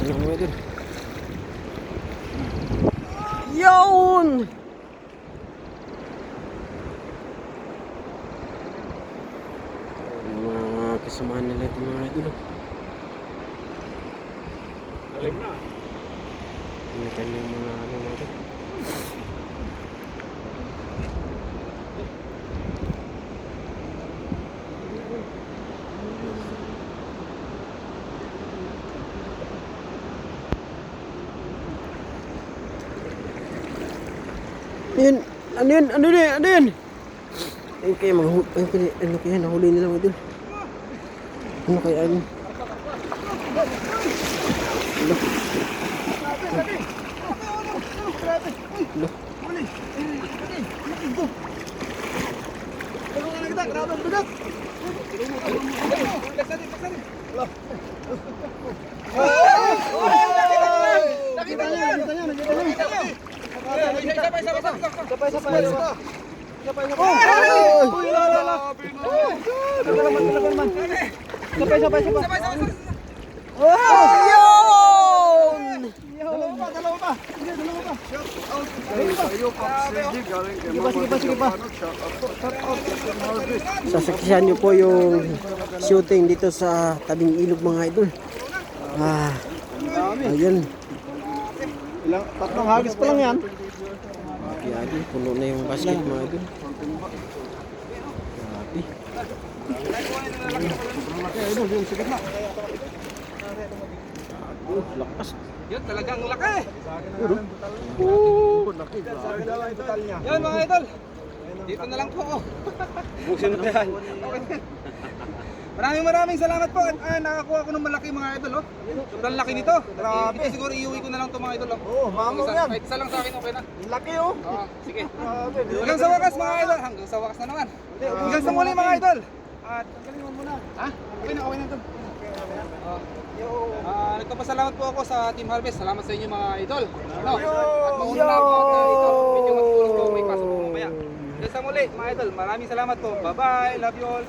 Labasan lang mga idol. Yun! Mga kasamahan nila ito mga idol. Galing na. Ini kanyang mga ano mga idol. Yun, ano yun? Ano yun? Ano yun? Ayun kaya mga ano kaya nahuli nila mga idol. Ano kaya ano? Ano? Sasaksihan niyo po yung shooting dito sa tabing ilog mga idol. Ayun. Ilang, tatlong hagis pa lang yan. Grabe, puno na yung basket mga idol. Grabe. Lakas. Yun, talagang laki. Laki. Yun mga idol. Dito na lang po ako. Buksin mo yan. Maraming salamat po at nakakuha ko ng malaki mga idol. Oh. Sobrang laki nito. Grabe. Dito siguro iuwi ko na lang ito mga idol. Oh. Oo, mamang yan. Kahit isa lang sa akin okay na. Laki oh. Oo, sige. Grabe. Hanggang sa wakas mga idol. Hanggang sa wakas na naman. Hanggang sa muli mga idol. At galingan mo na. Ha? Okay na ito. Nagpapasalamat po ako sa Team Harvest. Salamat sa inyo mga idol. No? At mauna na ako at ito. Medyo matulog ko. May pasok po mamaya. Hanggang sa muli mga idol. Maraming salamat po. Bye bye. Love you all.